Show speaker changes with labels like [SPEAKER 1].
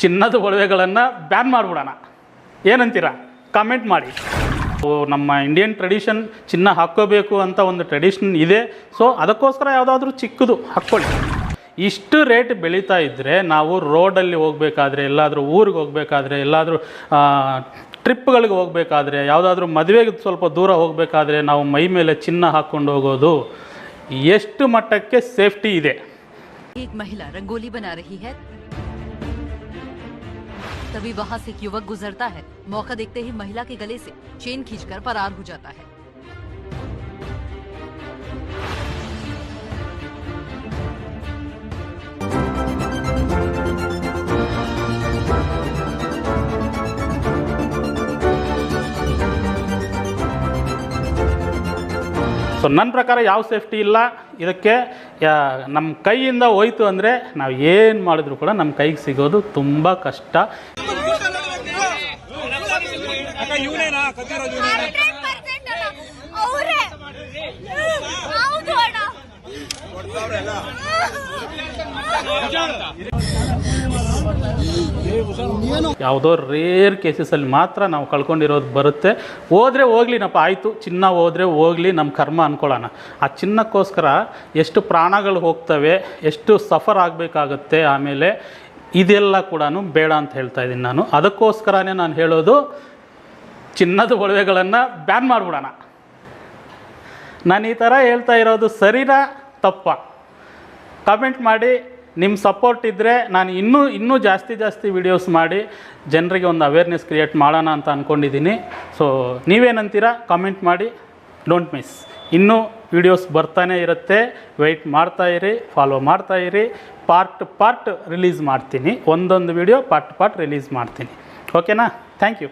[SPEAKER 1] ಚಿನ್ನದ ಒಡವೆಗಳನ್ನು ಬ್ಯಾನ್ ಮಾಡಿಬಿಡೋಣ, ಏನಂತೀರಾ? ಕಾಮೆಂಟ್ ಮಾಡಿ. ನಮ್ಮ ಇಂಡಿಯನ್ ಟ್ರೆಡಿಷನ್ ಚಿನ್ನ ಹಾಕ್ಕೋಬೇಕು ಅಂತ ಒಂದು ಟ್ರೆಡಿಷನ್ ಇದೆ. ಸೊ ಅದಕ್ಕೋಸ್ಕರ ಯಾವುದಾದ್ರೂ ಚಿಕ್ಕದು ಹಾಕ್ಕೊಳ್ಳಿ. ಇಷ್ಟು ರೇಟ್ ಬೆಳೀತಾ ಇದ್ದರೆ ನಾವು ರೋಡಲ್ಲಿ ಹೋಗಬೇಕಾದ್ರೆ, ಎಲ್ಲಾದರೂ ಊರಿಗೆ ಹೋಗಬೇಕಾದ್ರೆ, ಎಲ್ಲಾದರೂ ಟ್ರಿಪ್ಗಳಿಗೆ ಹೋಗಬೇಕಾದ್ರೆ, ಯಾವುದಾದ್ರೂ ಮದುವೆಗೆ ಸ್ವಲ್ಪ ದೂರ ಹೋಗಬೇಕಾದ್ರೆ ನಾವು ಮೈ ಮೇಲೆ ಚಿನ್ನ ಹಾಕ್ಕೊಂಡು ಹೋಗೋದು ಎಷ್ಟು ಮಟ್ಟಕ್ಕೆ ಸೇಫ್ಟಿ ಇದೆ?
[SPEAKER 2] एक महिला रंगोली बना रही है, तभी वहां से एक युवक गुजरता है। मौका देखते ही महिला के गले से चेन खींचकर फरार हो जाता है।
[SPEAKER 1] ಸೊ ನನ್ನ ಪ್ರಕಾರ ಯಾವ ಸೇಫ್ಟಿ ಇಲ್ಲ ಇದಕ್ಕೆ. ನಮ್ಮ ಕೈಯಿಂದ ಹೋಯ್ತು ಅಂದರೆ ನಾವು ಏನು ಮಾಡಿದ್ರು ಕೂಡ ನಮ್ಮ ಕೈಗೆ ಸಿಗೋದು ತುಂಬ ಕಷ್ಟ. ಯಾವುದೋ ರೇರ್ ಕೇಸಸಲ್ಲಿ ಮಾತ್ರ ನಾವು ಕಳ್ಕೊಂಡಿರೋದು ಬರುತ್ತೆ. ಹೋದರೆ ಹೋಗ್ಲಿನಪ್ಪ, ಆಯಿತು ಚಿನ್ನ ಹೋದರೆ ಹೋಗಲಿ, ನಮ್ಮ ಕರ್ಮ ಅಂದ್ಕೊಳ್ಳೋಣ. ಆ ಚಿನ್ನಕ್ಕೋಸ್ಕರ ಎಷ್ಟು ಪ್ರಾಣಗಳು ಹೋಗ್ತವೆ, ಎಷ್ಟು ಸಫರ್ ಆಗಬೇಕಾಗತ್ತೆ. ಆಮೇಲೆ ಇದೆಲ್ಲ ಕೂಡ ಬೇಡ ಅಂತ ಹೇಳ್ತಾ ಇದ್ದೀನಿ ನಾನು. ಅದಕ್ಕೋಸ್ಕರನೇ ನಾನು ಹೇಳೋದು, ಚಿನ್ನದ ಒಡವೆಗಳನ್ನು ಬ್ಯಾನ್ ಮಾಡಿಬಿಡೋಣ. ನಾನು ಈ ಥರ ಹೇಳ್ತಾ ಇರೋದು ಸರಿನಾ ತಪ್ಪ? ಕಾಮೆಂಟ್ ಮಾಡಿ. ನಿಮ್ಮ ಸಪೋರ್ಟ್ ಇದ್ದರೆ ನಾನು ಇನ್ನೂ ಜಾಸ್ತಿ ವೀಡಿಯೋಸ್ ಮಾಡಿ ಜನರಿಗೆ ಒಂದು ಅವೇರ್ನೆಸ್ ಕ್ರಿಯೇಟ್ ಮಾಡೋಣ ಅಂತ ಅಂದ್ಕೊಂಡಿದ್ದೀನಿ. ಸೊ ನೀವೇನಂತೀರಾ? ಕಾಮೆಂಟ್ ಮಾಡಿ. Don't miss. ಇನ್ನೂ ವೀಡಿಯೋಸ್ ಬರ್ತಾನೆ ಇರುತ್ತೆ. ವೆಯ್ಟ್ ಮಾಡ್ತಾಯಿರಿ, ಫಾಲೋ ಮಾಡ್ತಾಯಿರಿ. ಪಾರ್ಟ್ ರಿಲೀಸ್ ಮಾಡ್ತೀನಿ. ಒಂದೊಂದು ವೀಡಿಯೋ ಪಾರ್ಟ್ ರಿಲೀಸ್ ಮಾಡ್ತೀನಿ. ಓಕೆನಾ? Thank you.